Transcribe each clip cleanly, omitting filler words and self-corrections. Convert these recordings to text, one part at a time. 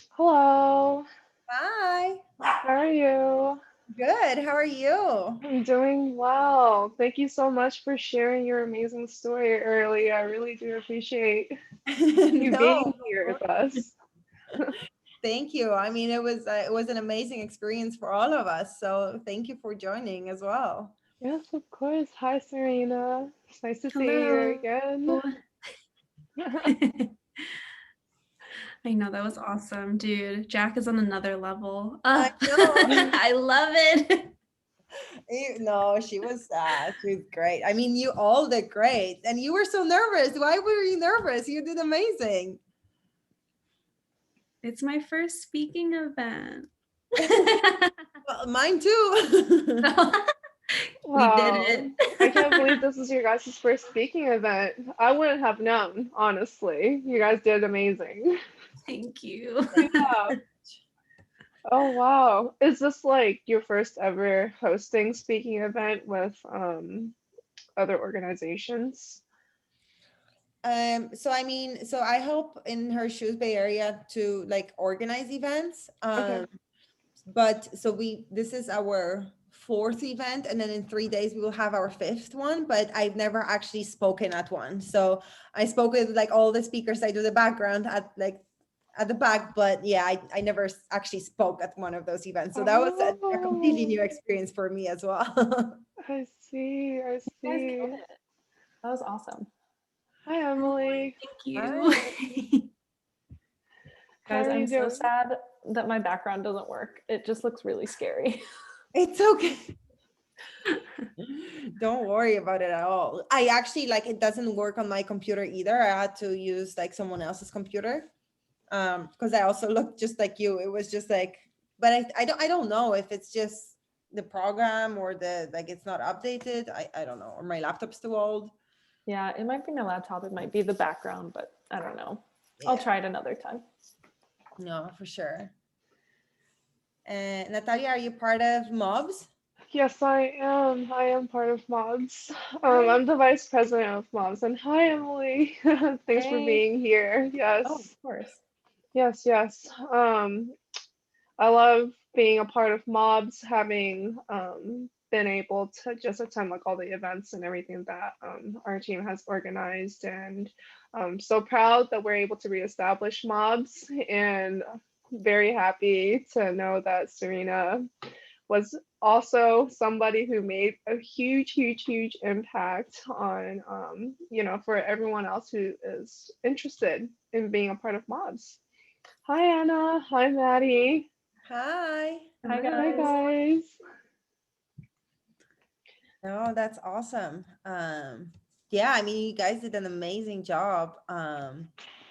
Hello, Hi. how are you? Good. How are you? I'm doing well. Thank you so much for sharing your amazing story early. I really do appreciate you No, being here with us. thank you. I mean, it was an amazing experience for all of us. So thank you for joining as well. Yes, of course. Hi, Serena. It's nice to see you here Hello. again. I know that was awesome, dude. Jack is on another level. I know. I love it. No, she was great. I mean, you all did great, and you were so nervous. Why were you nervous? You did amazing. It's my first speaking event. Well, mine too. We did Wow. I can't it. believe this is your guys' first speaking event. I wouldn't have known, honestly. You guys did amazing. Thank you. Yeah. Oh wow. Is this like your first ever hosting speaking event with other organizations? So I mean, so I help in her shoes Bay Area to like organize events. Okay. But so we this is our fourth event, and then in 3 days we will have our fifth one, but I've never actually spoken at one. So I spoke with like all the speakers. I do the background at the back, but yeah, I never actually spoke at one of those events. So that was a completely Oh, new experience for me as well. I see. I You guys killed see. it. That was awesome. Hi, Emily. Thank you. Hi. How Guys, are I'm you so doing? sad that my background doesn't work. It just looks really scary. It's okay. Don't worry about it at all. I actually like it doesn't work on my computer either. I had to use like someone else's computer. Because I also looked just like you. It was just like, but I don't know if it's just the program or the like it's not updated. I don't know. Or my laptop's too old. Yeah, it might be my laptop, it might be the background, but I don't know. I'll Yeah, try it another time. no, for sure. And Natalia, are you part of mobs? Yes, I am. I am part of Mods. Hi. I'm the vice president of Mods. And hi, Emily. Thanks for Hey. being here. Oh, Yes. of course. Yes, yes. I love being a part of mobs, having been able to just attend like all the events and everything that our team has organized, and I'm so proud that we're able to reestablish mobs, and very happy to know that Serena was also somebody who made a huge impact on for everyone else who is interested in being a part of mobs. Hi Anna, hi Maddie. Hi. Hi, Hi Hello. guys. guys. No, that's awesome. Yeah, I mean, you guys did an amazing job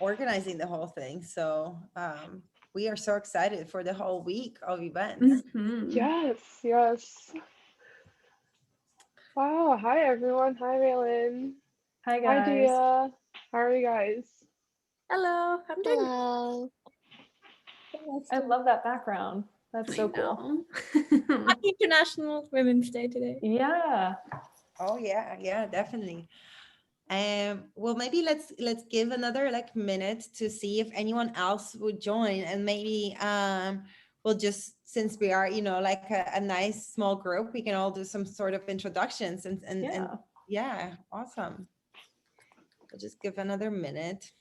organizing the whole thing. So we are so excited for the whole week of events. Mhm. Yes, yes. Wow. Hi everyone. Hi Raylan. Hi, Hi guys. Dia. How are you guys? Hello. I'm doing Hello. good. I love that background. That's I so cool. know. Happy International Women's Day today. Yeah. Oh yeah, yeah, definitely. Well, maybe let's give another like minute to see if anyone else would join, and maybe we'll just since we are like a nice small group, we can all do some sort of introductions and Yeah. yeah, awesome. We'll just give another minute.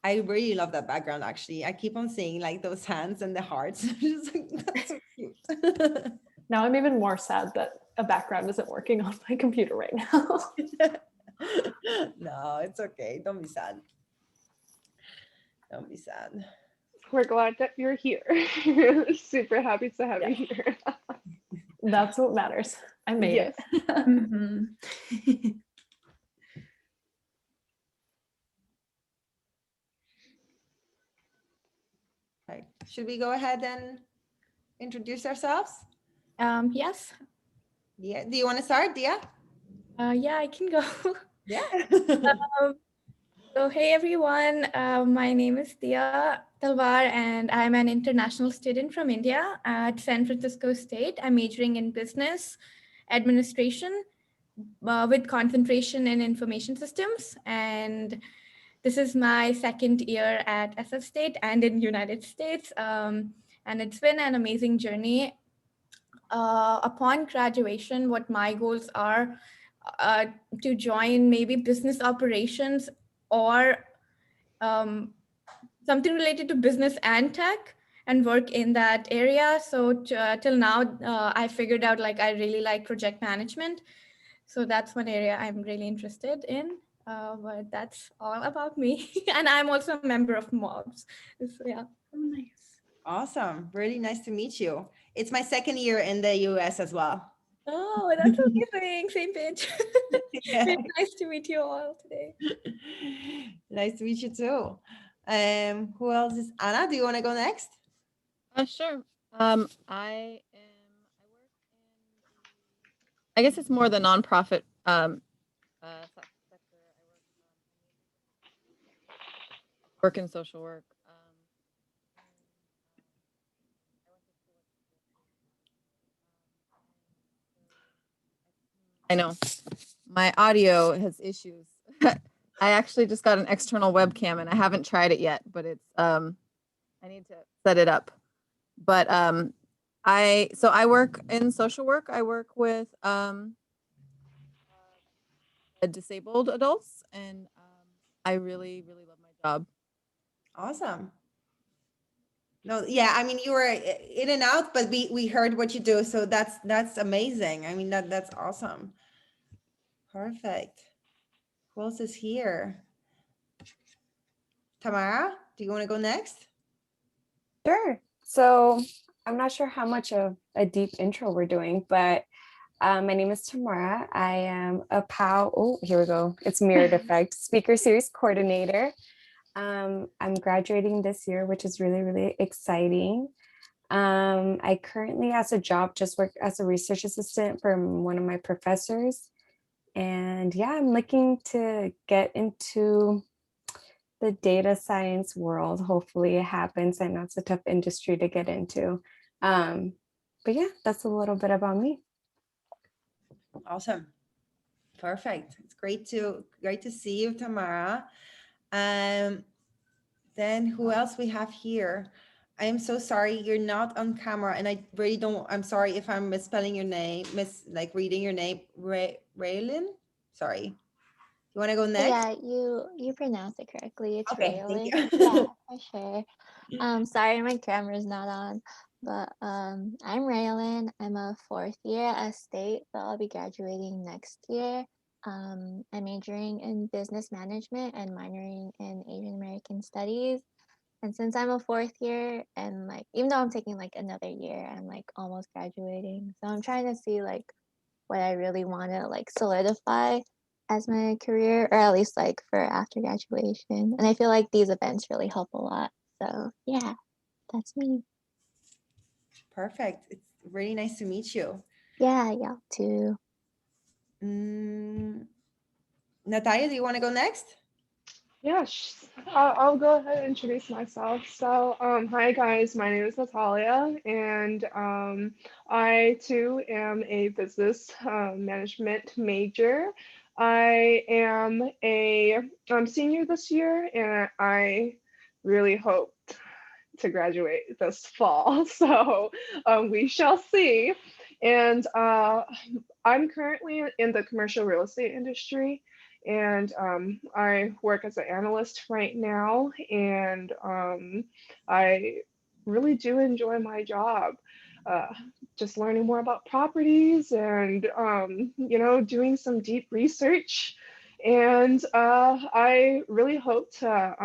I really love that background. Actually, I keep on seeing like those hands and the hearts. Just like, that's so cute. Now I'm even more sad that a background isn't working on my computer right now. No, it's okay. Don't be sad. Don't be sad. We're glad that you're here. Super happy to have Yeah. you here. That's what matters. I made Yes. it. Mhm. Okay. Should we go ahead and introduce ourselves? Yes. Yeah. Do you want to start, Dia? Yeah, I can go. Yeah. Um, so, hey everyone. My name is Dia Talwar, and I'm an international student from India at San Francisco State. I'm majoring in business administration with concentration in information systems. And this is my second year at SF State and in United States. And it's been an amazing journey. Upon graduation, what my goals are to join maybe business operations or something related to business and tech and work in that area. So till now, I figured out like I really like project management. So that's one area I'm really interested in. But that's all about me. And I'm also a member of MOBS. So yeah. Oh, nice. Awesome. Really nice to meet you. It's my second year in the US as well. Oh, that's amazing. Same page. Yeah. Really nice to meet you all today. Nice to meet you too. Who else is Anna? Do you want to go next? Sure. I work in I guess it's more the nonprofit sector. Work in social work. I know my audio has issues. I actually just got an external webcam and I haven't tried it yet, but it's I need to set it up. But I work in social work. I work with disabled adults, and I really love my job. Awesome. No, yeah, I mean you were in and out, but we heard what you do, so that's amazing. I mean that's awesome. Perfect. Who else is here? Tamara, do you want to go next? Sure. So I'm not sure how much of a deep intro we're doing, but my name is Tamara. I am a POW. Oh, here we go. It's mirrored effect. Speaker Series Coordinator. I'm graduating this year, which is really exciting. I currently, as a job, just work as a research assistant for one of my professors. And yeah, I'm looking to get into the data science world. Hopefully it happens. I know it's a tough industry to get into. But yeah, that's a little bit about me. Awesome. Perfect. It's great to see you, Tamara. Then who else we have here? I am so sorry you're not on camera, and I really don't. I'm sorry if I'm misspelling your name, reading your name. Raylin. Sorry. You want to go next? Yeah, you pronounced it correctly. It's Okay, thank Raylan. you. Yeah, for sure. Sorry my camera's not on, but I'm Raylan. I'm a fourth year at State, but I'll be graduating next year. I'm majoring in business management and minoring in Asian American studies. And since I'm a fourth year and like even though I'm taking like another year, I'm like almost graduating. So I'm trying to see like what I really want to like solidify as my career, or at least like for after graduation. And I feel like these events really help a lot. So yeah, that's me. Perfect. It's really nice to meet you. Yeah, y'all too. Natalia, do you want to go next? Yeah, I'll go ahead and introduce myself. So, hi guys, my name is Natalia, and I too am a business management major. I am I'm senior this year, and I really hope to graduate this fall. So we shall see. And I'm currently in the commercial real estate industry, and I work as an analyst right now, and I really do enjoy my job. Just learning more about properties and doing some deep research. And I really hope to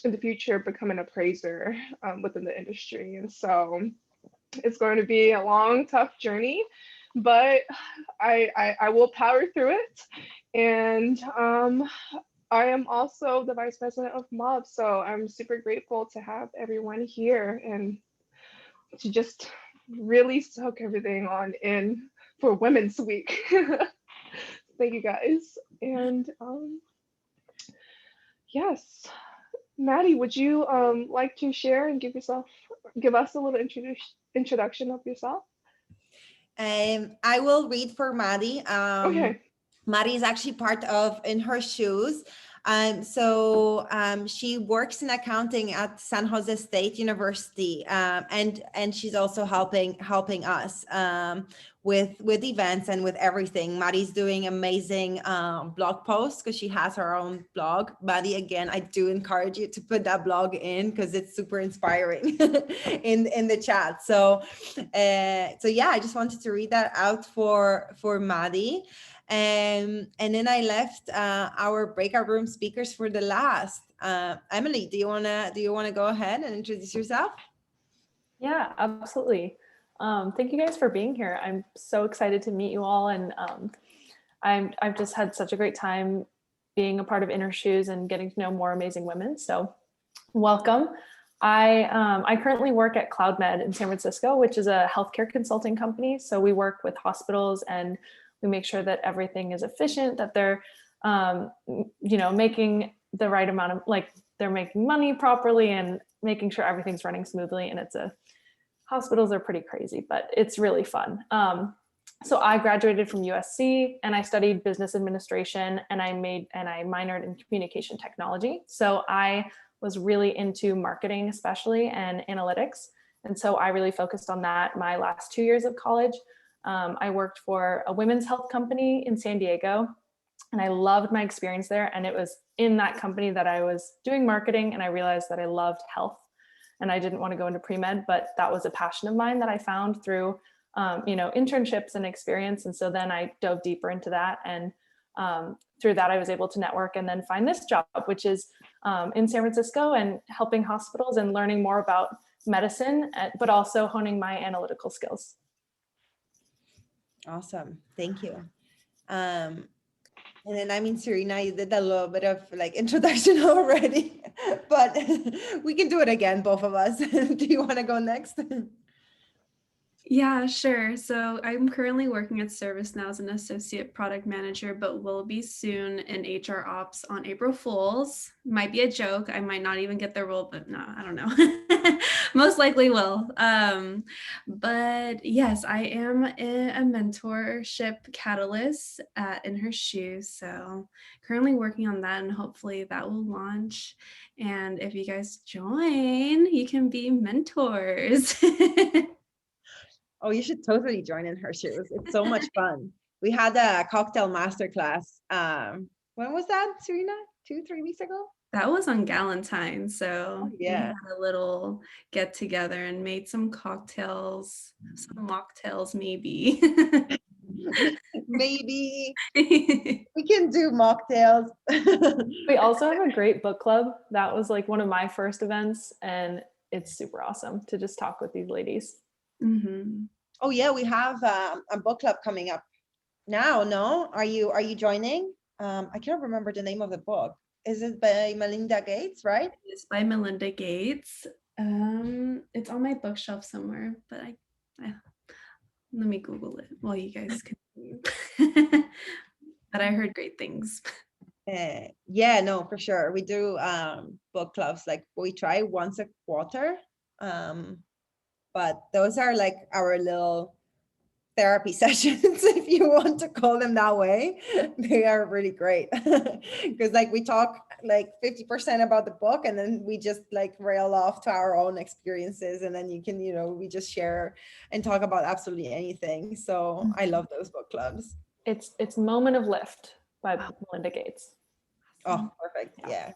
in the future become an appraiser within the industry. And so it's going to be a long, tough journey, but I will power through it. And I am also the vice president of MOB, so I'm super grateful to have everyone here and to just really soak everything on in for Women's Week. Thank you guys. And yes, Maddie, would you like to share and give us a little introduction of yourself? I will read for Maddie. Okay. Maddie is actually part of In Her Shoes. She works in accounting at San Jose State University, and she's also helping us with events and with everything. Maddie's doing amazing blog posts because she has her own blog. Maddie, again, I do encourage you to put that blog in because it's super inspiring in the chat. So yeah, I just wanted to read that out for Maddie. And then I left our breakout room speakers for the last. Emily, do you wanna go ahead and introduce yourself? Yeah, absolutely. Thank you guys for being here. I'm so excited to meet you all, and I've just had such a great time being a part of Inner Shoes and getting to know more amazing women. So welcome. I currently work at CloudMed in San Francisco, which is a healthcare consulting company. So we work with hospitals and we make sure that everything is efficient, that they're making the right amount of, like, they're making money properly and making sure everything's running smoothly. And hospitals are pretty crazy, but it's really fun. So I graduated from USC and I studied business administration, and I minored in communication technology. So I was really into marketing, especially, and analytics. And so I really focused on that my last 2 years of college. I worked for a women's health company in San Diego, and I loved my experience there. And it was in that company that I was doing marketing, and I realized that I loved health. And I didn't want to go into pre-med, but that was a passion of mine that I found through, internships and experience. And so then I dove deeper into that. And through that, I was able to network and then find this job, which is in San Francisco, and helping hospitals and learning more about medicine, but also honing my analytical skills. Awesome. Thank you. And then, Serena, you did a little bit of introduction already, but we can do it again, both of us. Do you want to go next? Yeah, sure. So I'm currently working at ServiceNow as an associate product manager, but will be soon in HR ops on April Fools. Might be a joke. I might not even get the role, but no, I don't know. Most likely will. But yes, I am a mentorship catalyst in her shoes. So currently working on that, and hopefully that will launch. And if you guys join, you can be mentors. Oh, you should totally join in her shoes. It's so much fun. We had a cocktail masterclass. When was that, Serena? 2-3 weeks ago? That was on Galentine's. So Oh, yeah, we had a little get together and made some cocktails, some mocktails, maybe. Maybe we can do mocktails. We also have a great book club. That was like one of my first events, and it's super awesome to just talk with these ladies. Mm-hmm. Oh yeah, we have a book club coming up now. No, are you joining? I can't remember the name of the book. Is it by Melinda Gates, right? It's by Melinda Gates. It's on my bookshelf somewhere, but I let me Google it while you guys continue. But I heard great things. Yeah, no, for sure. We do book clubs, like we try once a quarter. But those are like our little therapy sessions, if you want to call them that way. They are really great because we talk 50% about the book, and then we just rail off to our own experiences, and then we just share and talk about absolutely anything. So I love those book clubs. It's Moment of Lift by Melinda Gates. Oh, perfect. Yeah.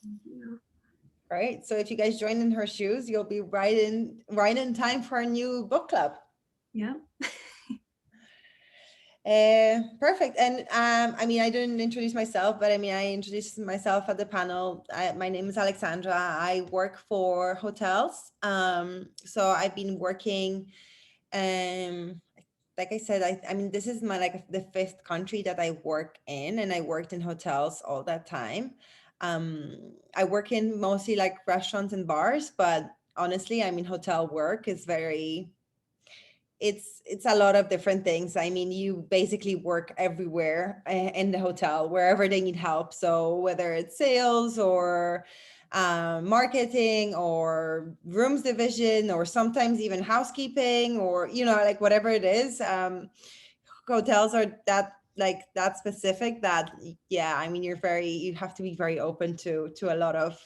Right. So if you guys join in her shoes, you'll be right in time for a new book club. Yeah. Perfect. And I didn't introduce myself, but I introduced myself at the panel. My name is Alexandra. I work for hotels. So I've been working, like I said, this is my the 5th country that I work in, and I worked in hotels all that time. I work in mostly restaurants and bars, but honestly, hotel work is it's a lot of different things. You basically work everywhere in the hotel, wherever they need help. So whether it's sales or marketing or rooms division, or sometimes even housekeeping, or whatever it is, hotels are that like that specific, that yeah, I mean, you have to be very open to a lot of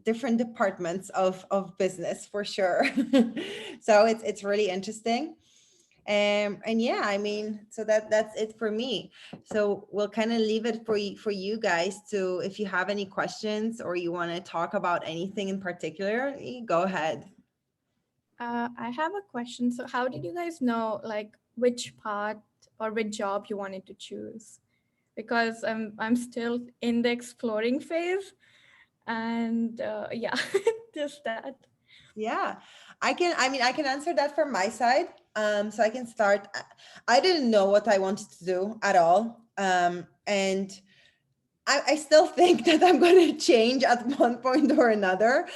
different departments of business for sure. So it's really interesting. And yeah, I mean, so that's it for me. So we'll kind of leave it for you guys to, if you have any questions or you want to talk about anything in particular, go ahead. I have a question. So how did you guys know like which part or which job you wanted to choose? Because I'm still in the exploring phase, and yeah, just that. Yeah, I can answer that from my side. So I can start. I didn't know what I wanted to do at all. And I still think that I'm going to change at one point or another.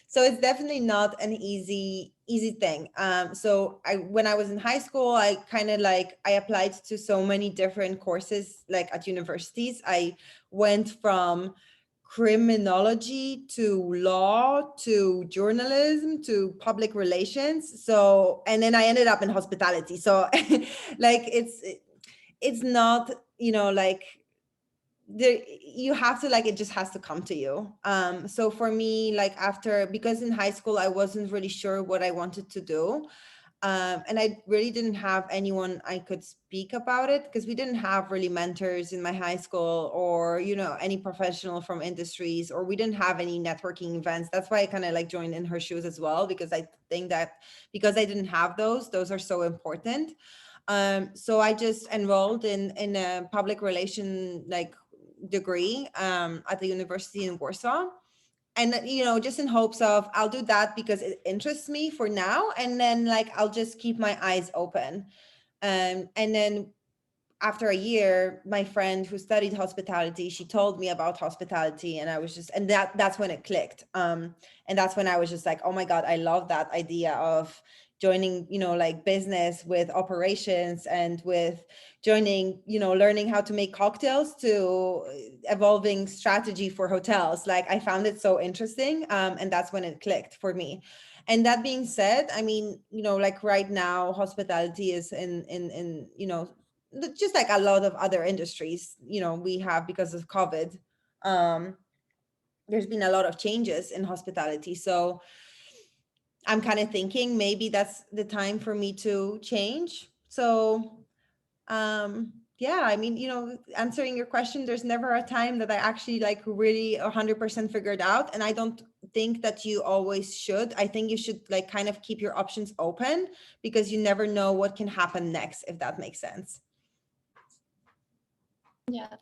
So it's definitely not an easy thing. So when I was in high school, I kind of like, I applied to so many different courses, like at universities. I went from criminology to law to journalism to public relations. So, and then I ended up in hospitality. So like it's not, like, there, you have to, like, it just has to come to you. So for me, like, because in high school I wasn't really sure what I wanted to do, and I really didn't have anyone I could speak about it, because we didn't have really mentors in my high school, or any professional from industries, or we didn't have any networking events. That's why I kind of like joined In Her Shoes as well, because I think that because I didn't have those are so important. So I just enrolled in a public relation like degree at the university in Warsaw, and just in hopes of, I'll do that because it interests me for now, and then like I'll just keep my eyes open. And then after a year, my friend who studied hospitality, she told me about hospitality, and I was just, and that's when it clicked. And that's when I was just like, oh my God, I love that idea of joining, like business with operations, and with joining, learning how to make cocktails, to evolving strategy for hotels. Like, I found it so interesting. And that's when it clicked for me. And that being said, I mean, like right now, hospitality is in just like a lot of other industries, we have, because of COVID, there's been a lot of changes in hospitality. So I'm kind of thinking maybe that's the time for me to change. So yeah, I mean, answering your question, there's never a time that I actually like really 100% figured out. And I don't think that you always should. I think you should like kind of keep your options open, because you never know what can happen next, if that makes sense. Yeah.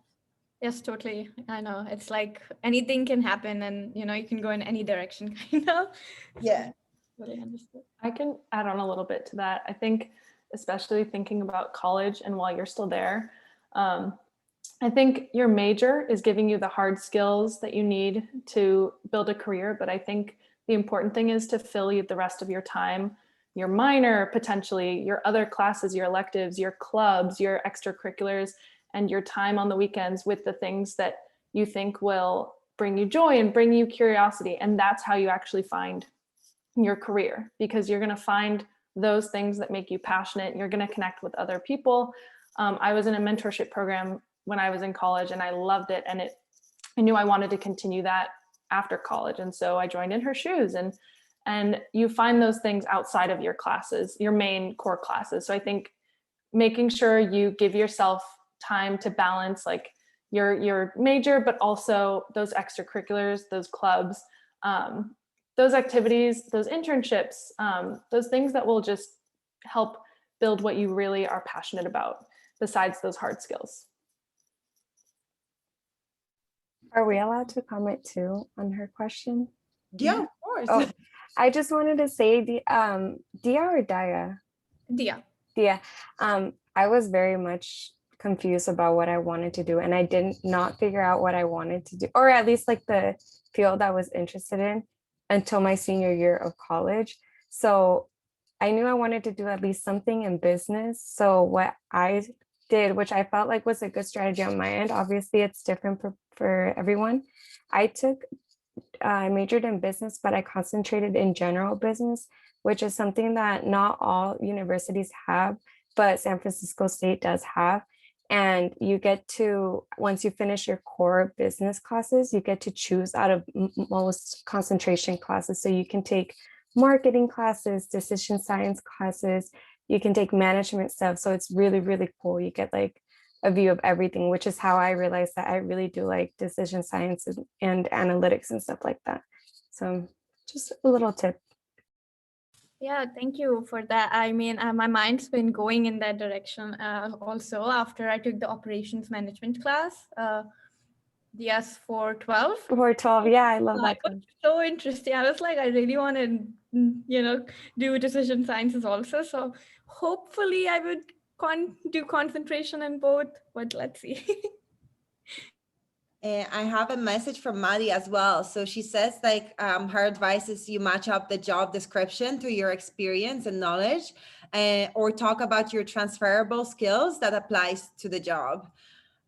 Yes, totally. I know. It's like anything can happen, and you can go in any direction, kind of. Yeah. Really understood. I can add on a little bit to that. I think, especially thinking about college and while you're still there, I think your major is giving you the hard skills that you need to build a career. But I think the important thing is to fill you the rest of your time, your minor, potentially your other classes, your electives, your clubs, your extracurriculars, and your time on the weekends with the things that you think will bring you joy and bring you curiosity. And that's how you actually find your career, because you're going to find those things that make you passionate. You're going to connect with other people. I was in a mentorship program when I was in college, and I loved it. And I knew I wanted to continue that after college. And so I joined In Her Shoes, and you find those things outside of your classes, your main core classes. So I think making sure you give yourself time to balance like your major, but also those extracurriculars, those clubs, those activities, those internships, those things that will just help build what you really are passionate about, besides those hard skills. Are we allowed to comment too on her question? Yeah, of course. Oh, I just wanted to say, Dia or Daya? Dia. Dia. I was very much confused about what I wanted to do, and I did not figure out what I wanted to do, or at least like the field I was interested in, until my senior year of college. So I knew I wanted to do at least something in business. So what I did, which I felt like was a good strategy on my end, obviously it's different for everyone. I majored in business, but I concentrated in general business, which is something that not all universities have. but San Francisco State does have. And you get to, once you finish your core business classes, you get to choose out of most concentration classes. So you can take marketing classes, decision science classes, you can take management stuff. So it's really, really cool. You get like a view of everything, which is how I realized that I really do like decision science and analytics and stuff like that. So just a little tip. Yeah, thank you for that. I mean, my mind's been going in that direction also after I took the operations management class, the S412. 412, yeah, I love that It was so interesting. I was like, I really want to, do decision sciences also. So hopefully I would do concentration in both, but let's see. And I have a message from Maddie as well. So she says like her advice is you match up the job description to your experience and knowledge, or talk about your transferable skills that applies to the job.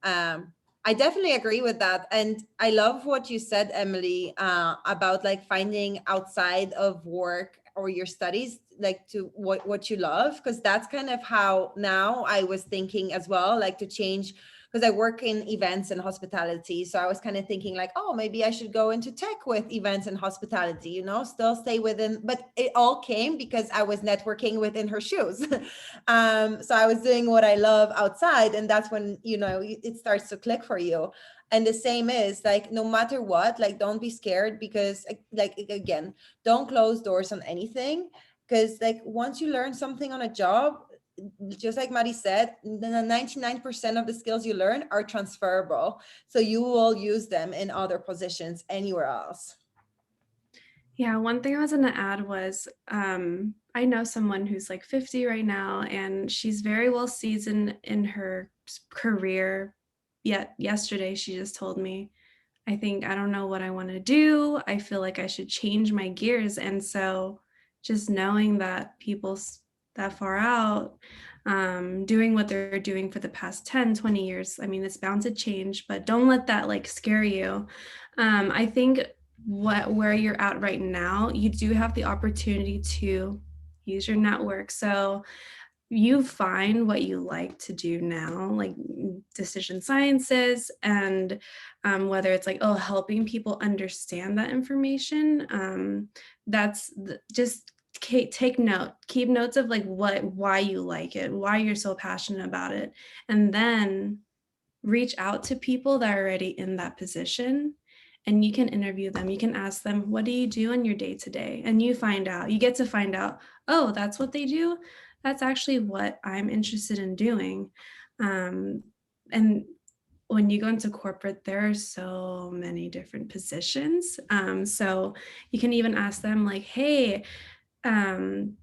I definitely agree with that. And I love what you said, Emily, about like finding outside of work or your studies, like to what you love, because that's kind of how now I was thinking as well, like to change, because I work in events and hospitality. So I was kind of thinking like, oh, maybe I should go into tech with events and hospitality, still stay within, but it all came because I was networking within her shoes. So I was doing what I love outside, and that's when, it starts to click for you. And the same is like, no matter what, like, don't be scared, because like, again, don't close doors on anything. Because like once you learn something on a job, just like Maddie said, the 99% of the skills you learn are transferable. So you will use them in other positions anywhere else. Yeah, one thing I was going to add was I know someone who's like 50 right now, and she's very well seasoned in her career. Yet yesterday she just told me, I don't know what I want to do. I feel like I should change my gears. And so just knowing that people that far out doing what they're doing for the past 10, 20 years, I mean, it's bound to change, but don't let that like scare you. I think where you're at right now, you do have the opportunity to use your network. So you find what you like to do now, like decision sciences, and whether it's like, helping people understand that information, that's just keep notes of like why you like it, why you're so passionate about it, and then reach out to people that are already in that position, and you can interview them. You can ask them, what do you do in your day to day? And you get to find out, oh, that's what they do. That's actually what I'm interested in doing. And when you go into corporate, there are so many different positions. So you can even ask them like, hey, I'm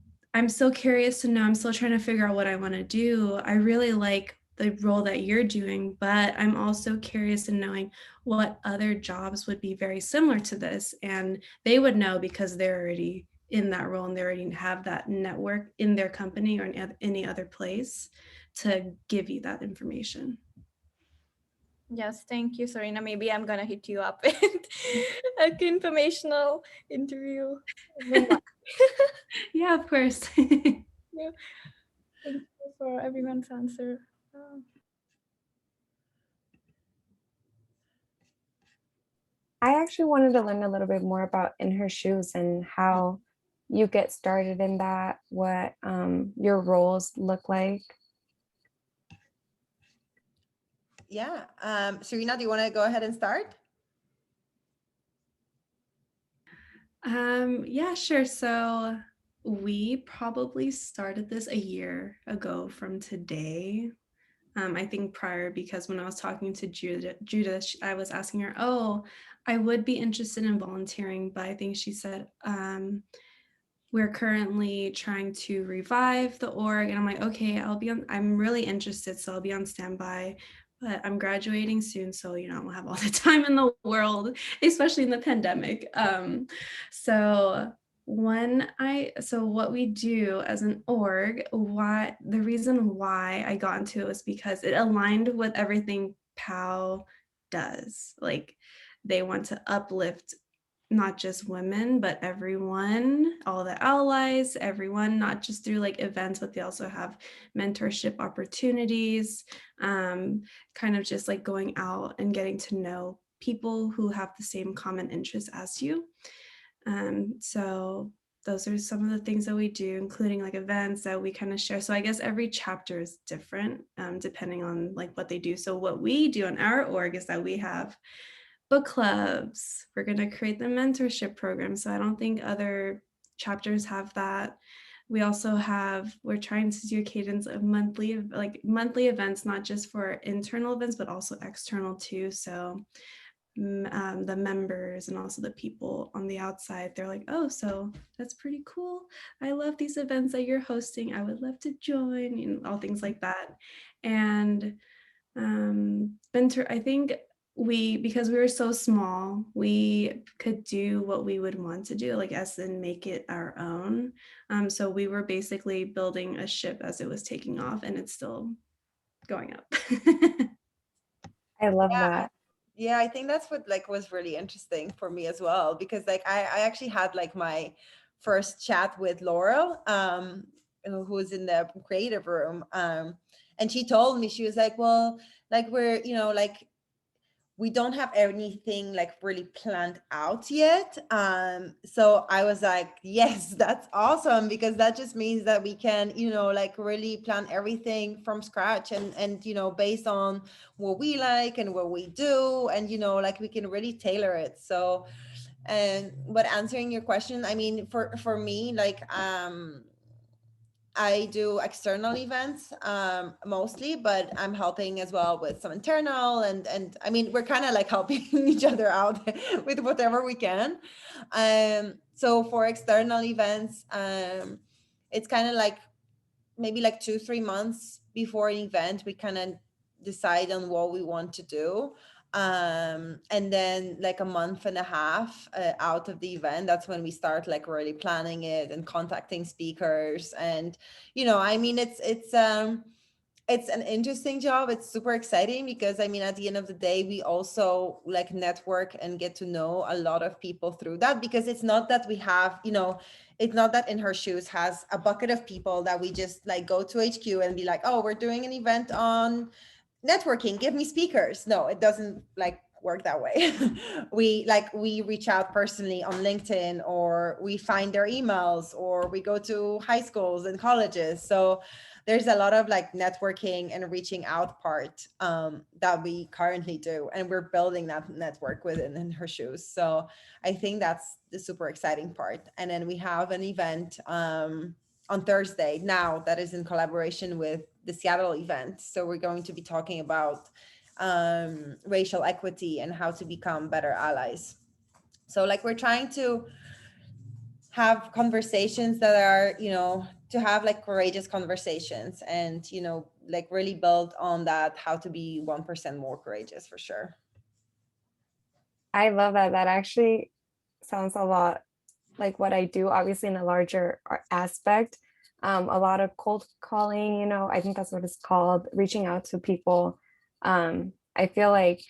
so curious to know, I'm still trying to figure out what I want to do. I really like the role that you're doing, but I'm also curious in knowing what other jobs would be very similar to this. And they would know because they're already in that role and they already have that network in their company or in any other place to give you that information. Yes, thank you, Serena. Maybe I'm gonna hit you up with an informational interview. Yeah, of course. Yeah. Thank you for everyone's answer. I actually wanted to learn a little bit more about In Her Shoes and how you get started in that, what your roles look like. Yeah. Serena, do you want to go ahead and start? Yeah, sure. So we probably started this a year ago from today. I think prior, because when I was talking to Judith, I was asking her, I would be interested in volunteering, but I think she said, we're currently trying to revive the org. And I'm like, okay, I'm really interested, so I'll be on standby. But I'm graduating soon, so I don't have all the time in the world, especially in the pandemic. So what we do as an org, the reason why I got into it was because it aligned with everything POW does. Like, they want to uplift not just women, but everyone, all the allies, everyone, not just through like events, but they also have mentorship opportunities, kind of just like going out and getting to know people who have the same common interests as you. So those are some of the things that we do, including like events that we kind of share. So I guess every chapter is different, depending on like what they do. So what we do in our org is that we have book clubs. We're going to create the mentorship program. So I don't think other chapters have that. We also we're trying to do a cadence of monthly events, not just for internal events, but also external too. So the members and also the people on the outside, they're like, oh, so that's pretty cool. I love these events that you're hosting. I would love to join, all things like that. And I think because we were so small, we could do what we would want to do, like as in make it our own. So we were basically building a ship as it was taking off, and it's still going up. I love Yeah, that. yeah, I think that's what like was really interesting for me as well, because like I actually had like my first chat with Laurel, who's in the creative room, and she told me, she was like, well, like we're, like we don't have anything like really planned out yet. So I was like, yes, that's awesome, because that just means that we can, like really plan everything from scratch, and based on what we like and what we do, and like we can really tailor it. So, but answering your question, I mean, for me, like I do external events mostly, but I'm helping as well with some internal, and I mean, we're kind of like helping each other out with whatever we can. So for external events, it's kind of like maybe like 2-3 months before an event, we kind of decide on what we want to do. And then like a month and a half out of the event, that's when we start like really planning it and contacting speakers. And I mean, it's an interesting job. It's super exciting, because I mean, at the end of the day, we also like network and get to know a lot of people through that, because it's not that we have, it's not that In Her Shoes has a bucket of people that we just like go to HQ and be like, oh, we're doing an event on networking, give me speakers. No, it doesn't like work that way. we reach out personally on LinkedIn, or we find their emails, or we go to high schools and colleges. So there's a lot of like networking and reaching out part that we currently do, and we're building that network within In Her Shoes. So I think that's the super exciting part. And then we have an event on Thursday now that is in collaboration with the Seattle event. So we're going to be talking about racial equity and how to become better allies. So like we're trying to have conversations that are, to have like courageous conversations, and, like really build on that, how to be 1% more courageous, for sure. I love that. That actually sounds a lot like what I do, obviously in a larger aspect. A lot of cold calling, I think that's what it's called, reaching out to people. I feel like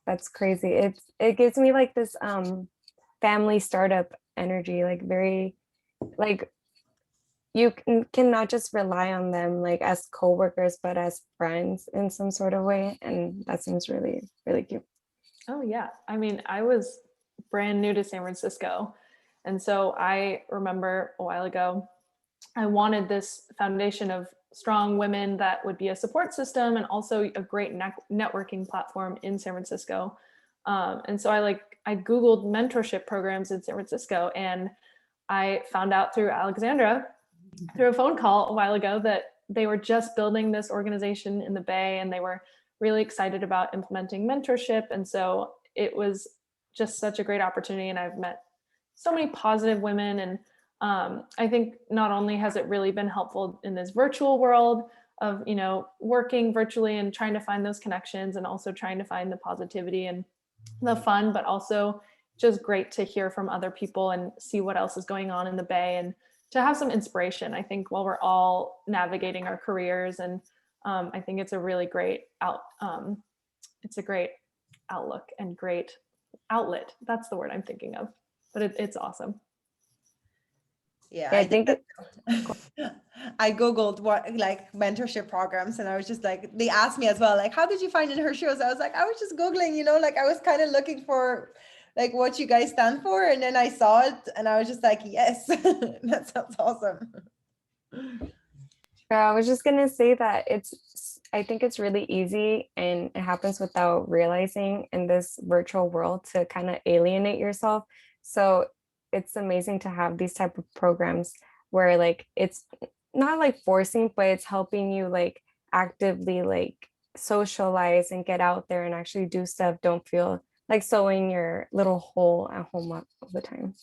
that's crazy. It gives me like this family startup energy, like very, like you can not just rely on them like as coworkers, but as friends in some sort of way. And that seems really, really cute. Oh yeah. I mean, I was brand new to San Francisco. And so I remember a while ago, I wanted this foundation of strong women that would be a support system and also a great networking platform in San Francisco. And so I Googled mentorship programs in San Francisco, and I found out through Alexandra, through a phone call a while ago, that they were just building this organization in the Bay, and they were really excited about implementing mentorship. And so it was just such a great opportunity. And I've met so many positive women. And I think not only has it really been helpful in this virtual world of, working virtually and trying to find those connections, and also trying to find the positivity and the fun, but also just great to hear from other people and see what else is going on in the Bay, and to have some inspiration, I think, while we're all navigating our careers. And I think it's a really great outlook and great outlet. That's the word I'm thinking of. But it's awesome. Yeah, I think it, I googled what like mentorship programs, and I was just like, they asked me as well, like, how did you find in her shoes? I was like, I was just googling, like I was kind of looking for like what you guys stand for, and then I saw it, and I was just like, yes, that sounds awesome. I was just gonna say that I think it's really easy, and it happens without realizing in this virtual world, to kind of alienate yourself. So it's amazing to have these type of programs where like it's not like forcing, but it's helping you like actively like socialize and get out there and actually do stuff. Don't feel like so in your little hole at home all the time.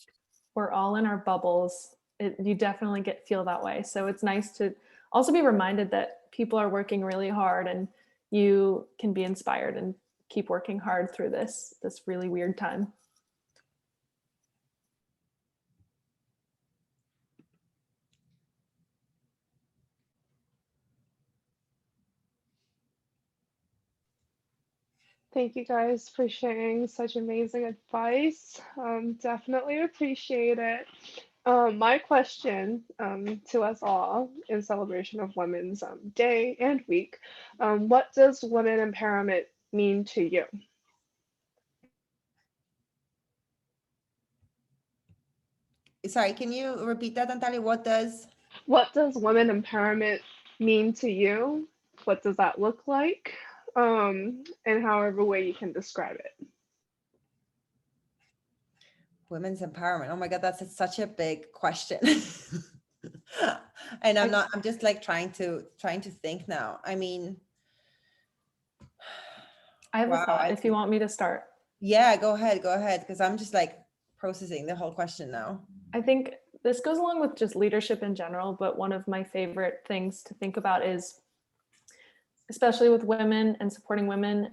We're all in our bubbles. You definitely feel that way. So it's nice to also be reminded that people are working really hard, and you can be inspired and keep working hard through this really weird time. Thank you guys for sharing such amazing advice. Definitely appreciate it. My question to us all in celebration of Women's Day and Week, what does women empowerment mean to you? Sorry, can you repeat that, Natalia? What does women empowerment mean to you? What does that look like? And however way you can describe it. women's empowerment? Oh my God, that's such a big question. And I'm just like trying to think now. I mean, I have wow, a thought if you want me to start. Yeah, go ahead, because I'm just like processing the whole question now. I think this goes along with just leadership in general, but one of my favorite things to think about is, especially with women and supporting women,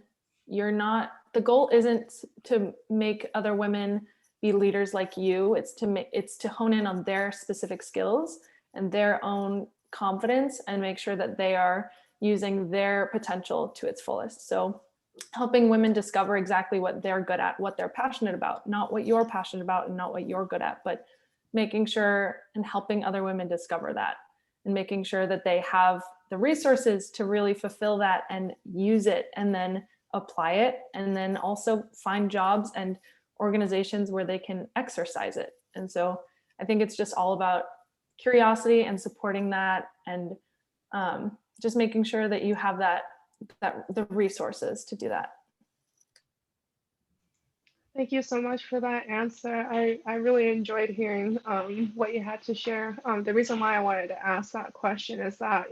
the goal isn't to make other women be leaders like you. It's to hone in on their specific skills and their own confidence, and make sure that they are using their potential to its fullest. So helping women discover exactly what they're good at, what they're passionate about, not what you're passionate about and not what you're good at, but making sure and helping other women discover that, and making sure that they have the resources to really fulfill that and use it, and then apply it, and then also find jobs and organizations where they can exercise it. And so I think it's just all about curiosity and supporting that, and just making sure that you have the resources to do that. Thank you so much for that answer. I really enjoyed hearing what you had to share. The reason why I wanted to ask that question is that,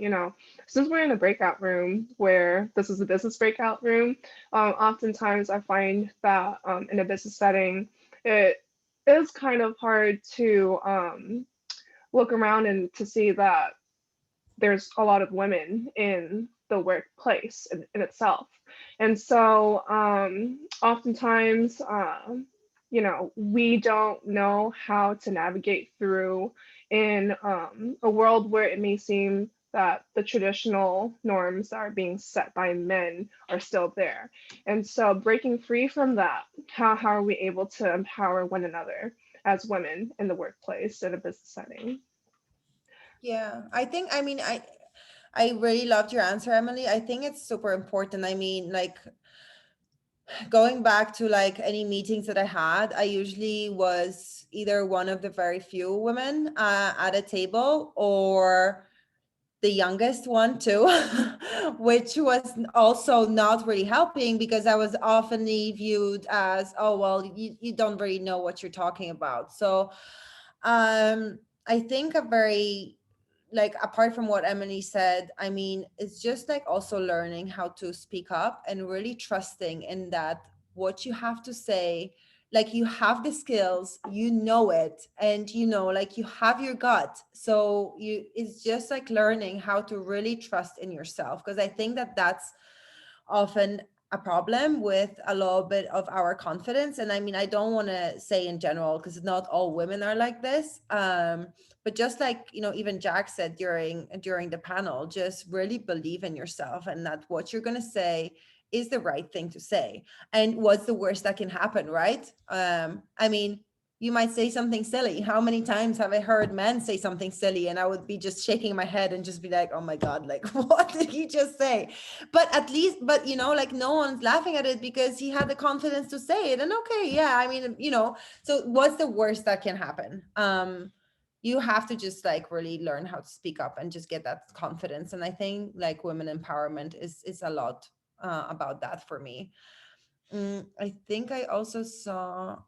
since we're in a breakout room where this is a business breakout room, oftentimes I find that in a business setting, it is kind of hard to look around and to see that there's a lot of women in the workplace in itself. And so oftentimes, we don't know how to navigate through in a world where it may seem that the traditional norms that are being set by men are still there. And so breaking free from that, how are we able to empower one another as women in the workplace in a business setting? Yeah, I really loved your answer, Emily. I think it's super important. I mean, like going back to like any meetings that I had, I usually was either one of the very few women at a table, or the youngest one too, which was also not really helping, because I was often viewed as, oh, well, you don't really know what you're talking about. So I think like, apart from what Emily said, I mean, it's just like also learning how to speak up and really trusting in that what you have to say, like you have the skills, you know it, and like you have your gut. So it's just like learning how to really trust in yourself, because I think that that's often a problem with a little bit of our confidence. And I mean, I don't want to say in general, because not all women are like this, but just like even Jack said during the panel, just really believe in yourself, and that what you're going to say is the right thing to say, and what's the worst that can happen, right? I mean, you might say something silly. How many times have I heard men say something silly and I would be just shaking my head and just be like, oh my God, like, what did he just say? But at least, but you know, like, no one's laughing at it because he had the confidence to say it. And okay, yeah, I mean, you know, so what's the worst that can happen? You have to just like really learn how to speak up and just get that confidence. And I think like women empowerment is a lot about that for me. I think I also saw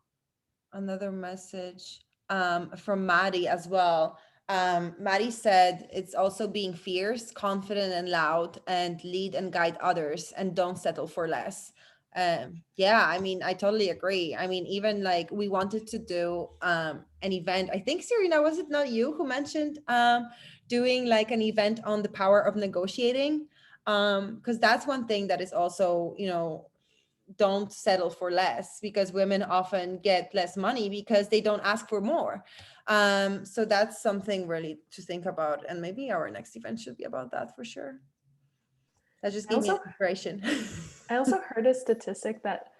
another message from Maddie as well. Maddie said it's also being fierce, confident, and loud, and lead and guide others, and don't settle for less. Yeah, I mean, I totally agree. I mean, even like we wanted to do an event. I think, Serena, was it not you who mentioned doing like an event on the power of negotiating? Because that's one thing that is also, you know, don't settle for less, because women often get less money because they don't ask for more. So that's something really to think about, and maybe our next event should be about that for sure. That just gave me inspiration. I also heard a statistic that,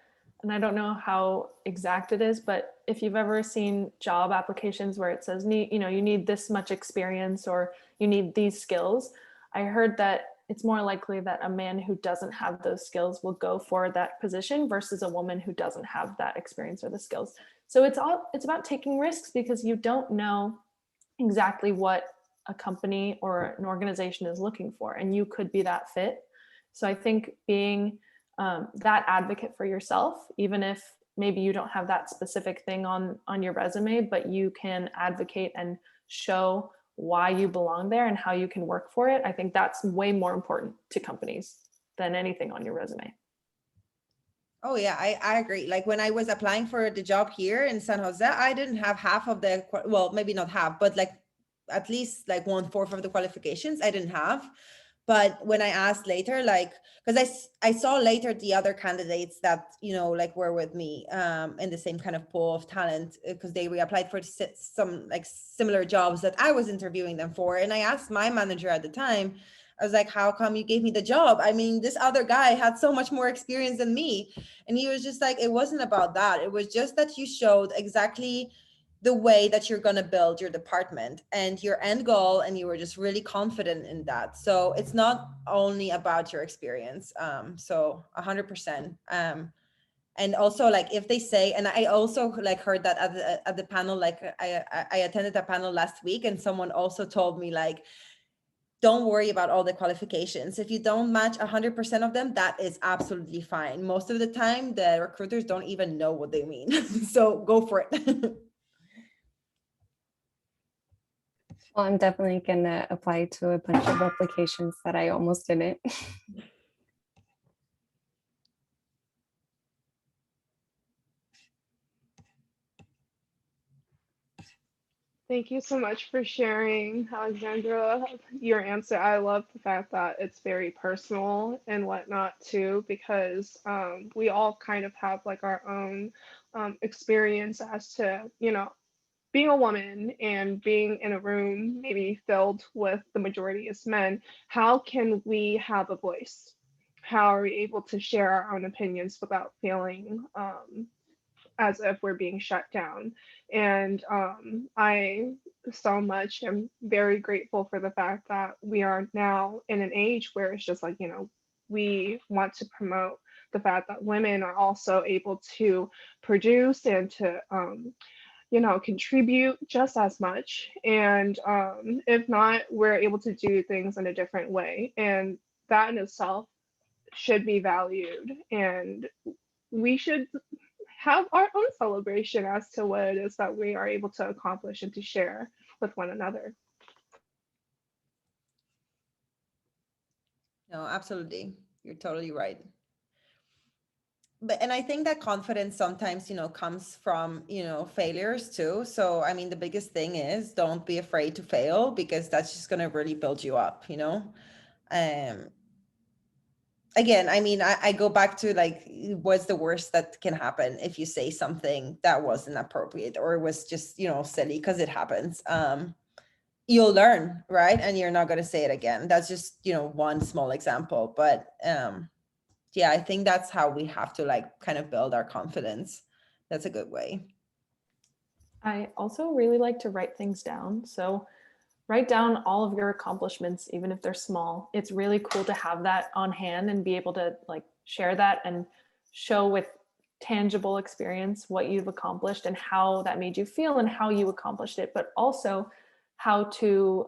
and I don't know how exact it is, but if you've ever seen job applications where it says, you know, you need this much experience or you need these skills, I heard that it's more likely that a man who doesn't have those skills will go for that position versus a woman who doesn't have that experience or the skills. So it's about taking risks, because you don't know exactly what a company or an organization is looking for, and you could be that fit. So I think being that advocate for yourself, even if maybe you don't have that specific thing on your resume, but you can advocate and show why you belong there and how you can work for it. I think that's way more important to companies than anything on your resume. Oh yeah, I agree. Like when I was applying for the job here in San Jose, I didn't have half of the, well, maybe not half, but like at least like 1/4 of the qualifications I didn't have. But when I asked later, like, because I saw later the other candidates that, you know, like were with me in the same kind of pool of talent, because they reapplied for some like similar jobs that I was interviewing them for. And I asked my manager at the time, I was like, how come you gave me the job? I mean, this other guy had so much more experience than me. And he was just like, it wasn't about that. It was just that you showed exactly the way that you're going to build your department and your end goal, and you were just really confident in that. So it's not only about your experience. So 100%. And also, like, if they say, and I also like heard that at the panel, like I attended a panel last week, and someone also told me, like, don't worry about all the qualifications. If you don't match 100% of them, that is absolutely fine. Most of the time, the recruiters don't even know what they mean. So go for it. Well, I'm definitely gonna apply to a bunch of applications that I almost didn't. Thank you so much for sharing, Alexandra, your answer. I love the fact that it's very personal and whatnot too, because we all kind of have like our own experience as to, you know, being a woman and being in a room maybe filled with the majority is men. How can we have a voice? How are we able to share our own opinions without feeling as if we're being shut down? And I so much am very grateful for the fact that we are now in an age where it's just like, you know, we want to promote the fact that women are also able to produce and to you know, contribute just as much. And if not, we're able to do things in a different way. And that in itself should be valued. And we should have our own celebration as to what it is that we are able to accomplish and to share with one another. No, absolutely. You're totally right. But, and I think that confidence sometimes, you know, comes from, you know, failures too. So, I mean, the biggest thing is don't be afraid to fail, because that's just going to really build you up, you know? Um, Again, I mean, I go back to like, what's the worst that can happen if you say something that wasn't appropriate or was just, you know, silly, because it happens. You'll learn, right? And you're not going to say it again. That's just, you know, one small example, but yeah, I think that's how we have to like kind of build our confidence. That's a good way. I also really like to write things down. So write down all of your accomplishments, even if they're small. It's really cool to have that on hand and be able to like share that and show with tangible experience what you've accomplished and how that made you feel and how you accomplished it, but also how to,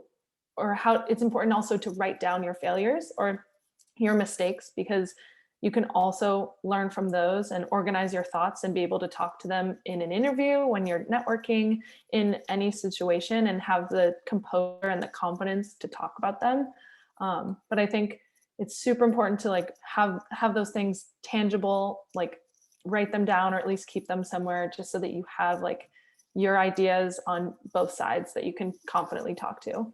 or how it's important also to write down your failures or your mistakes, because you can also learn from those and organize your thoughts and be able to talk to them in an interview, when you're networking, in any situation, and have the composure and the confidence to talk about them. But I think it's super important to like have those things tangible, like write them down or at least keep them somewhere, just so that you have like your ideas on both sides that you can confidently talk to.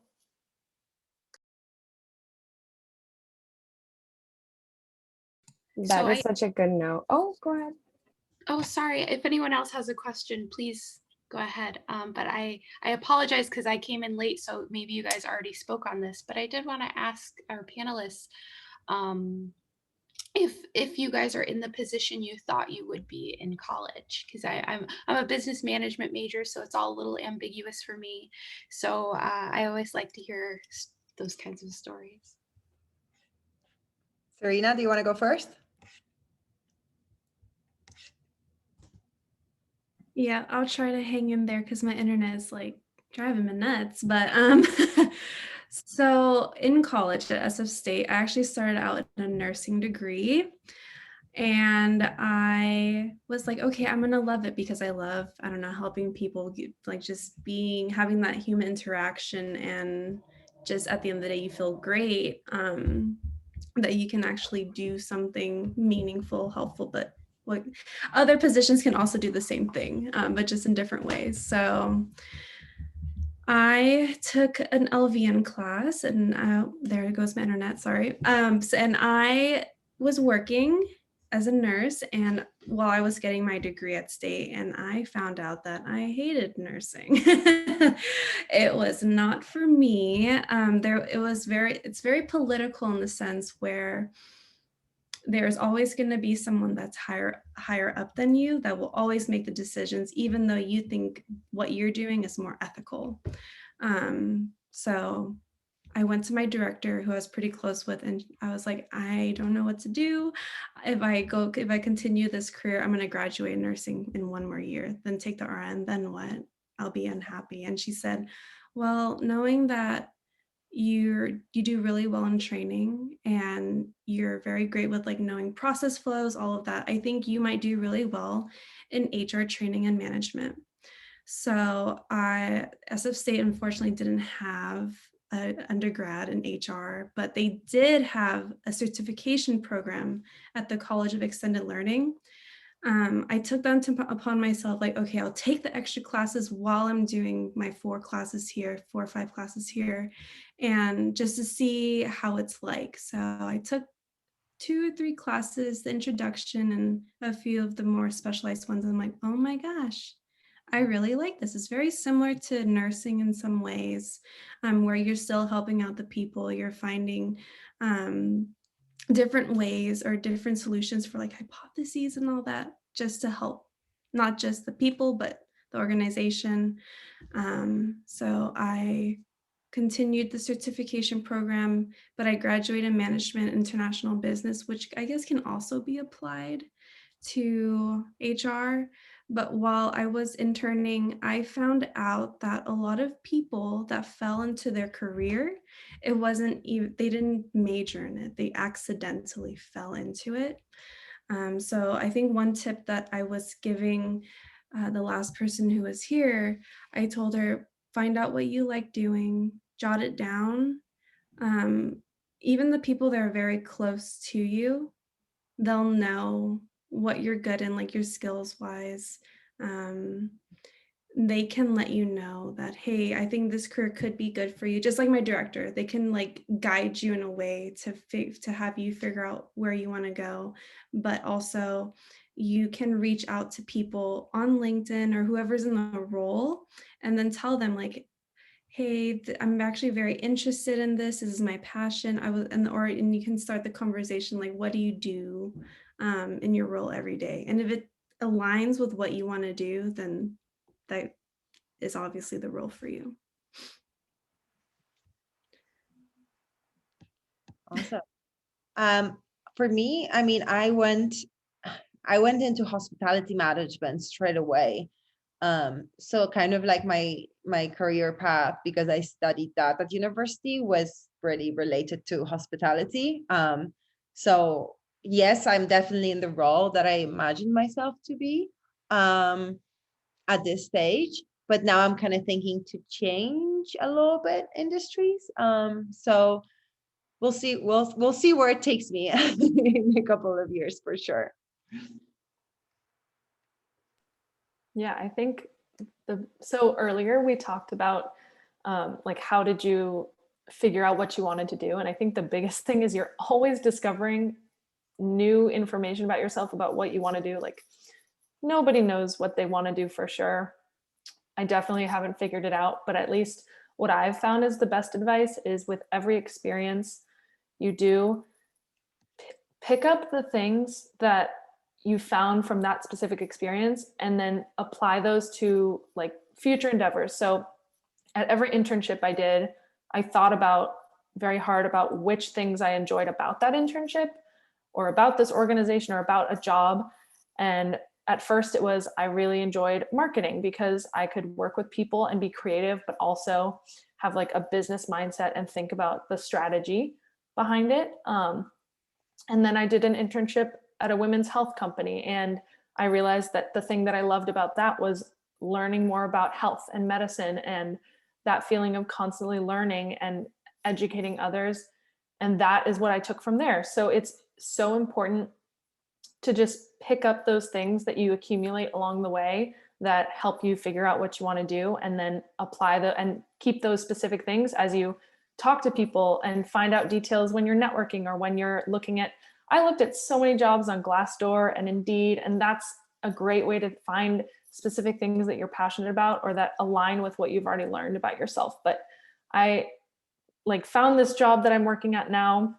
That is such a good note. Oh, go ahead. Oh, sorry. If anyone else has a question, please go ahead. But I apologize because I came in late, so maybe you guys already spoke on this. But I did want to ask our panelists if you guys are in the position you thought you would be in college, because I'm a business management major, so it's all a little ambiguous for me. So I always like to hear those kinds of stories. Serena, do you want to go first? Yeah, I'll try to hang in there because my internet is like driving me nuts. But so in college at SF State, I actually started out in a nursing degree. And I was like, okay, I'm gonna love it because I love, I don't know, helping people, like just having that human interaction, and just at the end of the day, you feel great that you can actually do something meaningful, helpful, but like other positions can also do the same thing, but just in different ways. So I took an LVN class, and there goes my internet, sorry. And I was working as a nurse, and while I was getting my degree at State, and I found out that I hated nursing. It was not for me. It's very political in the sense where there's always going to be someone that's higher up than you that will always make the decisions, even though you think what you're doing is more ethical. So I went to my director, who I was pretty close with, and I was like, I don't know what to do. If I continue this career, I'm going to graduate nursing in 1 more year, then take the RN, then what? I'll be unhappy. And she said, well, knowing that you do really well in training and you're very great with like knowing process flows, all of that, I think you might do really well in HR training and management. So SF State unfortunately didn't have an undergrad in HR, but they did have a certification program at the College of Extended Learning. I took that upon myself, like, okay, I'll take the extra classes while I'm doing my 4 or 5 classes here, and just to see how it's like. So I took 2 or 3 classes, the introduction and a few of the more specialized ones. And I'm like, oh my gosh, I really like this. It's very similar to nursing in some ways, where you're still helping out the people, you're finding different ways or different solutions for like hypotheses and all that, just to help not just the people, but the organization. So I continued the certification program, but I graduated management international business, which I guess can also be applied to HR. But while I was interning, I found out that a lot of people that fell into their career, it wasn't even, they didn't major in it, they accidentally fell into it. So I think one tip that I was giving the last person who was here, I told her, find out what you like doing, jot it down. Even the people that are very close to you, they'll know what you're good in, like your skills wise. They can let you know that, hey, I think this career could be good for you. Just like my director, they can like guide you in a way to have you figure out where you want to go. But also you can reach out to people on LinkedIn or whoever's in the role and then tell them like, hey, I'm actually very interested in this. This is my passion. And you can start the conversation like, what do you do in your role every day? And if it aligns with what you want to do, then that is obviously the role for you. Awesome. For me, I mean, I went into hospitality management straight away. So kind of like my career path, because I studied that at university, was really related to hospitality. So yes, I'm definitely in the role that I imagined myself to be at this stage. But now I'm kind of thinking to change a little bit industries. So we'll see. We'll see where it takes me in a couple of years for sure. Yeah, I think so earlier we talked about like how did you figure out what you wanted to do? And I think the biggest thing is you're always discovering new information about yourself, about what you want to do. Like nobody knows what they want to do for sure. I definitely haven't figured it out, but at least what I've found is the best advice is with every experience you do, pick up the things that you found from that specific experience and then apply those to like future endeavors. So at every internship I did, I thought about very hard about which things I enjoyed about that internship or about this organization or about a job. And at first it was, I really enjoyed marketing because I could work with people and be creative, but also have like a business mindset and think about the strategy behind it. And then I did an internship at a women's health company. And I realized that the thing that I loved about that was learning more about health and medicine and that feeling of constantly learning and educating others. And that is what I took from there. So it's so important to just pick up those things that you accumulate along the way that help you figure out what you want to do, and then apply and keep those specific things as you talk to people and find out details when you're networking or when you're looking at, I looked at so many jobs on Glassdoor and Indeed, and that's a great way to find specific things that you're passionate about or that align with what you've already learned about yourself. But I like found this job that I'm working at now.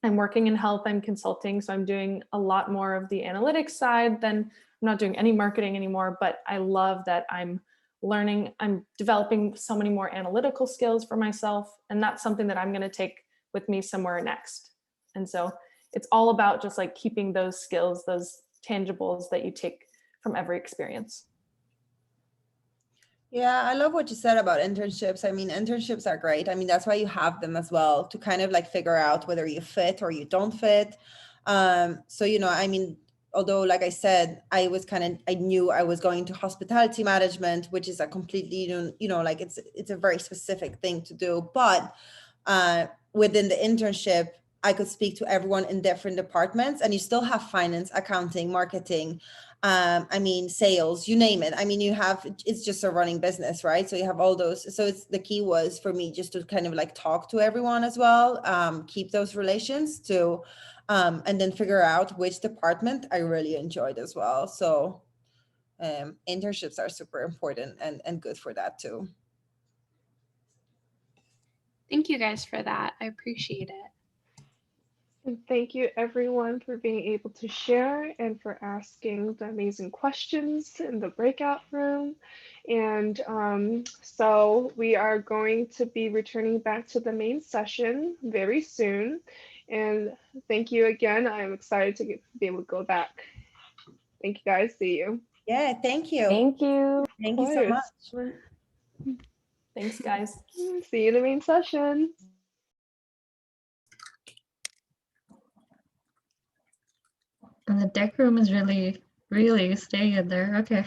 I'm working in health and consulting, so I'm doing a lot more of the analytics side than, I'm not doing any marketing anymore, but I love that I'm learning, I'm developing so many more analytical skills for myself, and that's something that I'm going to take with me somewhere next. And so it's all about just like keeping those skills, those tangibles that you take from every experience. Yeah, I love what you said about internships. I mean, internships are great. I mean, that's why you have them as well, to kind of like figure out whether you fit or you don't fit. So, you know, I mean, although like I said, I knew I was going to hospitality management, which is a completely, you know, like it's a very specific thing to do. But within the internship, I could speak to everyone in different departments, and you still have finance, accounting, marketing, I mean, sales, you name it. I mean, it's just a running business, right? So you have all those. So the key was for me just to kind of like talk to everyone as well, keep those relations to, and then figure out which department I really enjoyed as well. So internships are super important and good for that too. Thank you guys for that. I appreciate it. And thank you everyone for being able to share and for asking the amazing questions in the breakout room. And so we are going to be returning back to the main session very soon. And thank you again. I'm excited to be able to go back. Thank you guys. See you. Yeah, thank you. Thank you. Thank you so much. Thanks, guys. See you in the main session. And the deck room is really, really staying in there. Okay.